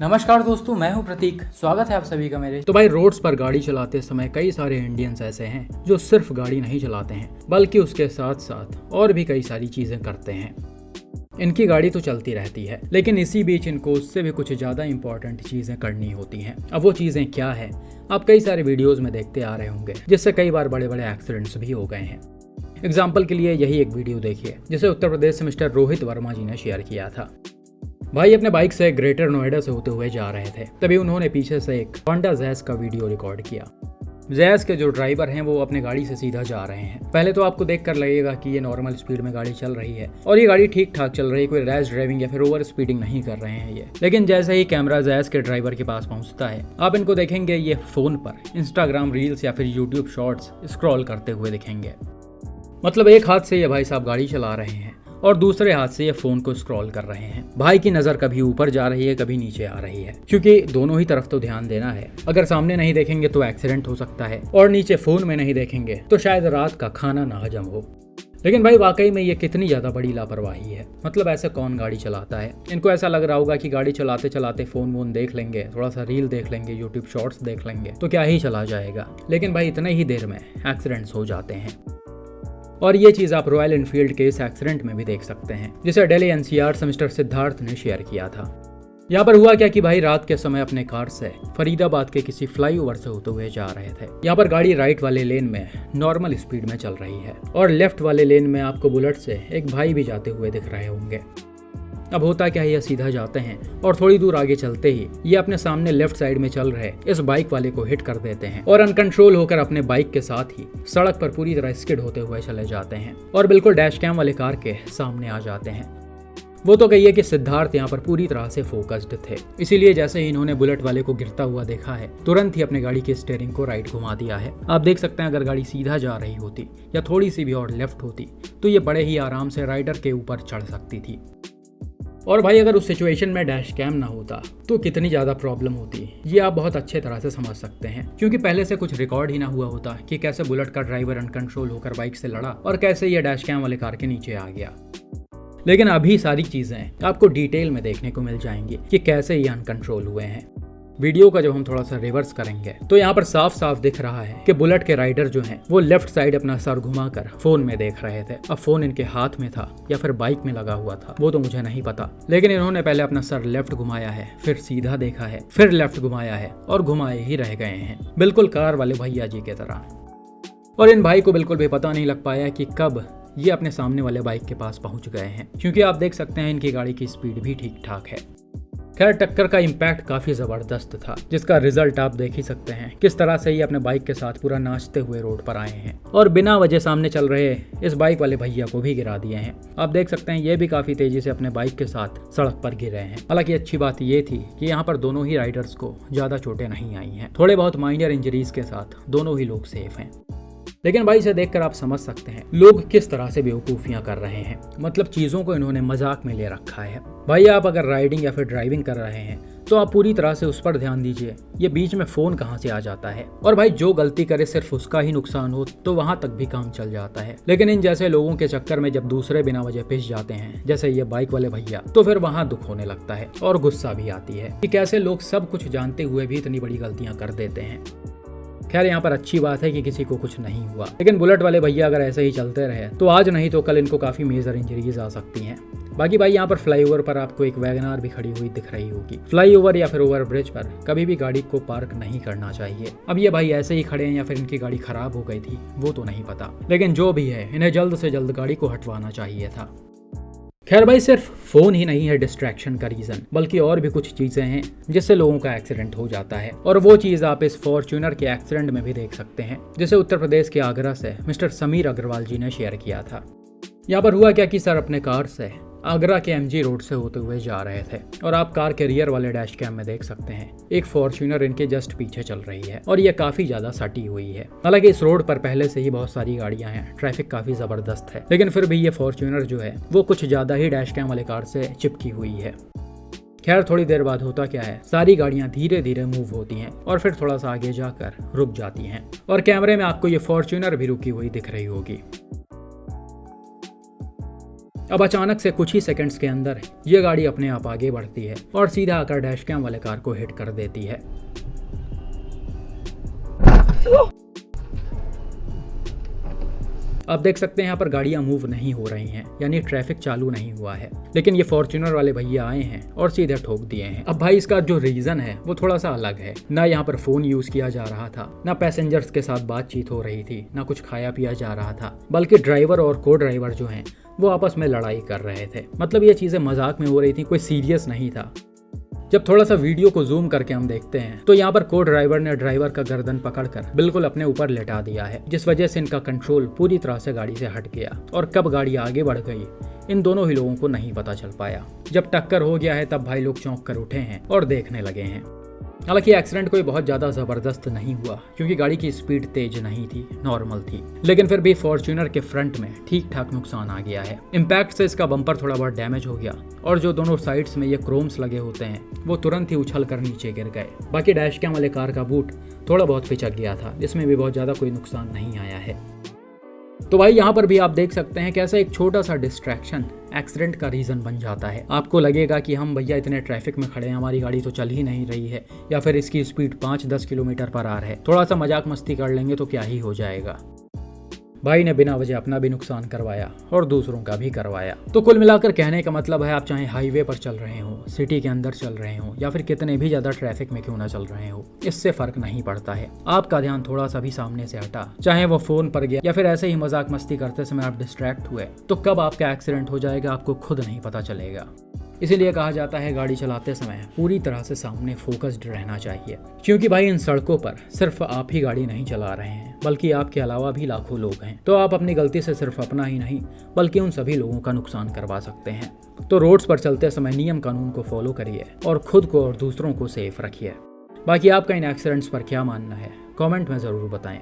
नमस्कार दोस्तों, मैं हूं प्रतीक। स्वागत है आप सभी का मेरे। तो भाई, रोड्स पर गाड़ी चलाते समय कई सारे इंडियंस ऐसे हैं जो सिर्फ गाड़ी नहीं चलाते हैं बल्कि उसके साथ साथ और भी कई सारी चीजें करते हैं। इनकी गाड़ी तो चलती रहती है, लेकिन इसी बीच इनको उससे भी कुछ ज्यादा इंपॉर्टेंट चीजें करनी होती हैं। अब वो चीजें क्या है, आप कई सारे वीडियोज में देखते आ रहे होंगे, जिससे कई बार बड़े बड़े एक्सीडेंट्स भी हो गए हैं। एग्जाम्पल के लिए यही एक वीडियो देखिए, जिसे उत्तर प्रदेश से मिस्टर रोहित वर्मा जी ने शेयर किया था। भाई अपने बाइक से ग्रेटर नोएडा से होते हुए जा रहे थे, तभी उन्होंने पीछे से एक होंडा जैज का वीडियो रिकॉर्ड किया। जैज के जो ड्राइवर हैं वो अपने गाड़ी से सीधा जा रहे हैं। पहले तो आपको देखकर लगेगा कि ये नॉर्मल स्पीड में गाड़ी चल रही है और ये गाड़ी ठीक ठाक चल रही है, कोई रैश ड्राइविंग या फिर ओवर स्पीडिंग नहीं कर रहे हैं ये। लेकिन जैसे ही कैमरा जैज के ड्राइवर के पास पहुंचता है, आप इनको देखेंगे ये फोन पर इंस्टाग्राम रील्स या फिर यूट्यूब शॉर्ट्स स्क्रॉल करते हुए दिखेंगे। मतलब एक हाथ से ये भाई साहब गाड़ी चला रहे हैं और दूसरे हाथ से ये फोन को स्क्रॉल कर रहे हैं। भाई की नजर कभी ऊपर जा रही है, कभी नीचे आ रही है, क्योंकि दोनों ही तरफ तो ध्यान देना है। अगर सामने नहीं देखेंगे तो एक्सीडेंट हो सकता है, और नीचे फोन में नहीं देखेंगे तो शायद रात का खाना ना हजम हो। लेकिन भाई वाकई में ये कितनी ज्यादा बड़ी लापरवाही है। मतलब ऐसे कौन गाड़ी चलाता है? इनको ऐसा लग रहा होगा कि गाड़ी चलाते चलाते फोन वोन देख लेंगे, थोड़ा सा रील देख लेंगे, यूट्यूब शॉर्ट्स देख लेंगे तो क्या ही चला जाएगा। लेकिन भाई इतने ही देर में एक्सीडेंट्स हो जाते हैं। और ये चीज़ आप रॉयल एनफील्ड के इस एक्सीडेंट में भी देख सकते हैं, जिसे दिल्ली एनसीआर से मिस्टर सिद्धार्थ ने शेयर किया था। यहाँ पर हुआ क्या कि भाई रात के समय अपने कार से फरीदाबाद के किसी फ्लाईओवर से होते हुए जा रहे थे। यहाँ पर गाड़ी राइट वाले लेन में नॉर्मल स्पीड में चल रही है और लेफ्ट वाले लेन में आपको बुलेट से एक भाई भी जाते हुए दिख रहे होंगे। अब होता क्या है, ये सीधा जाते हैं और थोड़ी दूर आगे चलते ही ये अपने सामने लेफ्ट साइड में चल रहे इस बाइक वाले को हिट कर देते हैं और अनकंट्रोल होकर अपने बाइक के साथ ही सड़क पर पूरी तरह स्किड होते हुए चले जाते हैं और बिल्कुल डैश कैम वाले कार के सामने आ जाते हैं। वो तो कहिए कि सिद्धार्थ यहाँ पर पूरी तरह से फोकस्ड थे, इसीलिए जैसे ही इन्होंने बुलेट वाले को गिरता हुआ देखा है, तुरंत ही अपने गाड़ी के स्टीयरिंग को राइट घुमा दिया है। आप देख सकते हैं, अगर गाड़ी सीधा जा रही होती या थोड़ी सी भी और लेफ्ट होती तो ये बड़े ही आराम से राइडर के ऊपर चढ़ सकती थी। और भाई अगर उस सिचुएशन में डैश कैम ना होता तो कितनी ज़्यादा प्रॉब्लम होती, ये आप बहुत अच्छे तरह से समझ सकते हैं, क्योंकि पहले से कुछ रिकॉर्ड ही ना हुआ होता कि कैसे बुलेट का ड्राइवर अनकंट्रोल होकर बाइक से लड़ा और कैसे ये डैश कैम वाले कार के नीचे आ गया। लेकिन अभी सारी चीज़ें आपको डिटेल में देखने को मिल जाएंगी कि कैसे ये अनकंट्रोल हुए हैं। वीडियो का जब हम थोड़ा सा रिवर्स करेंगे तो यहाँ पर साफ साफ दिख रहा है कि बुलेट के राइडर जो हैं वो लेफ्ट साइड अपना सर घुमाकर फोन में देख रहे थे। अब फोन इनके हाथ में था या फिर बाइक में लगा हुआ था वो तो मुझे नहीं पता, लेकिन इन्होंने पहले अपना सर लेफ्ट घुमाया है, फिर सीधा देखा है, फिर लेफ्ट घुमाया है और घुमाए ही रह गए हैं, बिल्कुल कार वाले भैया जी की तरह। और इन भाई को बिल्कुल भी पता नहीं लग पाया कि कब ये अपने सामने वाले बाइक के पास पहुंच गए हैं, क्योंकि आप देख सकते हैं इनकी गाड़ी की स्पीड भी ठीक ठाक है। खैर टक्कर का इम्पैक्ट काफी जबरदस्त था, जिसका रिजल्ट आप देख ही सकते हैं किस तरह से ये अपने बाइक के साथ पूरा नाचते हुए रोड पर आए हैं और बिना वजह सामने चल रहे इस बाइक वाले भैया को भी गिरा दिए हैं। आप देख सकते हैं ये भी काफी तेजी से अपने बाइक के साथ सड़क पर गिरे हैं। हालांकि अच्छी बात ये थी कि यहाँ पर दोनों ही राइडर्स को ज्यादा चोटें नहीं आई हैं, थोड़े बहुत माइनर इंजरीज के साथ दोनों ही लोग सेफ हैं। लेकिन भाई इसे देखकर आप समझ सकते हैं लोग किस तरह से बेवकूफियां कर रहे हैं। मतलब चीजों को इन्होंने मजाक में ले रखा है। भाई आप अगर राइडिंग या फिर ड्राइविंग कर रहे हैं तो आप पूरी तरह से उस पर ध्यान दीजिए, ये बीच में फोन कहाँ से आ जाता है। और भाई जो गलती करे सिर्फ उसका ही नुकसान हो तो वहां तक भी काम चल जाता है, लेकिन इन जैसे लोगों के चक्कर में जब दूसरे बिना वजह पिस जाते हैं, जैसे ये बाइक वाले भैया, तो फिर वहां दुख होने लगता है और गुस्सा भी आती है कि कैसे लोग सब कुछ जानते हुए भी इतनी बड़ी गलतियां कर देते हैं। खैर यहाँ पर अच्छी बात है कि किसी को कुछ नहीं हुआ, लेकिन बुलेट वाले भैया अगर ऐसे ही चलते रहे तो आज नहीं तो कल इनको काफी मेजर इंजरीज आ सकती हैं। बाकी भाई यहाँ पर फ्लाईओवर पर आपको एक वैगनार भी खड़ी हुई दिख रही होगी। फ्लाईओवर या फिर ओवर ब्रिज पर कभी भी गाड़ी को पार्क नहीं करना चाहिए। अब ये भाई ऐसे ही खड़े हैं या फिर इनकी गाड़ी खराब हो गई थी वो तो नहीं पता, लेकिन जो भी है इन्हें जल्द से जल्द गाड़ी को हटवाना चाहिए था। खैर भाई सिर्फ फोन ही नहीं है डिस्ट्रैक्शन का रीजन, बल्कि और भी कुछ चीजें हैं जिससे लोगों का एक्सीडेंट हो जाता है, और वो चीज आप इस फॉर्च्यूनर के एक्सीडेंट में भी देख सकते हैं, जिसे उत्तर प्रदेश के आगरा से मिस्टर समीर अग्रवाल जी ने शेयर किया था। यहाँ पर हुआ क्या कि सर अपने कार से आगरा के एमजी रोड से होते हुए जा रहे थे और आप कार के रियर वाले डैश कैम में देख सकते हैं एक फॉर्च्यूनर इनके जस्ट पीछे चल रही है और ये काफी ज्यादा सटी हुई है। हालांकि इस रोड पर पहले से ही बहुत सारी गाड़ियां हैं, ट्रैफिक काफी जबरदस्त है, लेकिन फिर भी ये फॉर्च्यूनर जो है वो कुछ ज्यादा ही डैश कैम वाले कार से चिपकी हुई है। खैर थोड़ी देर बाद होता क्या है, सारी गाड़ियां धीरे धीरे मूव होती हैं और फिर थोड़ा सा आगे जाकर रुक जाती हैं और कैमरे में आपको ये फॉर्च्यूनर भी रुकी हुई दिख रही होगी। अब अचानक से कुछ ही सेकंड्स के अंदर ये गाड़ी अपने आप आगे बढ़ती है और सीधा आकर डैश कैम वाले कार को हिट कर देती है। आप देख सकते हैं यहाँ पर गाड़ियां मूव नहीं हो रही हैं, यानी ट्रैफिक चालू नहीं हुआ है, लेकिन ये फॉर्च्यूनर वाले भैया आए हैं और सीधे ठोक दिए हैं। अब भाई इसका जो रीजन है वो थोड़ा सा अलग है। ना यहाँ पर फोन यूज किया जा रहा था, ना पैसेंजर्स के साथ बातचीत हो रही थी, ना कुछ खाया पिया जा रहा था, बल्कि ड्राइवर और को ड्राइवर जो हैं वो आपस में लड़ाई कर रहे थे। मतलब ये चीजें मजाक में हो रही थी, कोई सीरियस नहीं था। जब थोड़ा सा वीडियो को जूम करके हम देखते हैं तो यहाँ पर को ड्राइवर ने ड्राइवर का गर्दन पकड़कर बिल्कुल अपने ऊपर लेटा दिया है, जिस वजह से इनका कंट्रोल पूरी तरह से गाड़ी से हट गया और कब गाड़ी आगे बढ़ गई इन दोनों ही लोगों को नहीं पता चल पाया। जब टक्कर हो गया है तब भाई लोग चौंक कर उठे हैं और देखने लगे हैं। हालांकि एक्सीडेंट कोई बहुत ज्यादा जबरदस्त नहीं हुआ क्योंकि गाड़ी की स्पीड तेज नहीं थी, नॉर्मल थी, लेकिन फिर भी फॉर्च्यूनर के फ्रंट में ठीक ठाक नुकसान आ गया है। इम्पैक्ट से इसका बम्पर थोड़ा बहुत डैमेज हो गया और जो दोनों साइड्स में ये क्रोम्स लगे होते हैं वो तुरंत ही उछल कर नीचे गिर गए। बाकी डैश कैम वाले कार का बूट थोड़ा बहुत पिचक गया था, जिसमें भी बहुत ज्यादा कोई नुकसान नहीं आया है। तो भाई यहाँ पर भी आप देख सकते हैं कैसे एक छोटा सा डिस्ट्रैक्शन एक्सीडेंट का रीजन बन जाता है। आपको लगेगा कि हम भैया इतने ट्रैफिक में खड़े हैं, हमारी गाड़ी तो चल ही नहीं रही है, या फिर इसकी स्पीड 5-10 किलोमीटर पर आर है, थोड़ा सा मजाक मस्ती कर लेंगे तो क्या ही हो जाएगा। भाई ने बिना वजह अपना भी नुकसान करवाया और दूसरों का भी करवाया। तो कुल मिलाकर कहने का मतलब है, आप चाहे हाईवे पर चल रहे हो, सिटी के अंदर चल रहे हो, या फिर कितने भी ज्यादा ट्रैफिक में क्यों ना चल रहे हो, इससे फर्क नहीं पड़ता है। आपका ध्यान थोड़ा सा भी सामने से हटा, चाहे वो फोन पर गया या फिर ऐसे ही मजाक मस्ती करते समय आप डिस्ट्रैक्ट हुए, तो कब आपका एक्सीडेंट हो जाएगा आपको खुद नहीं पता चलेगा। इसीलिए कहा जाता है गाड़ी चलाते समय पूरी तरह से सामने फोकस्ड रहना चाहिए, क्योंकि भाई इन सड़कों पर सिर्फ आप ही गाड़ी नहीं चला रहे हैं, बल्कि आपके अलावा भी लाखों लोग हैं। तो आप अपनी गलती से सिर्फ अपना ही नहीं बल्कि उन सभी लोगों का नुकसान करवा सकते हैं। तो रोड्स पर चलते समय नियम कानून को फॉलो करिए और खुद को और दूसरों को सेफ रखिए। बाकी आपका इन एक्सीडेंट्स पर क्या मानना है कमेंट में ज़रूर बताएं।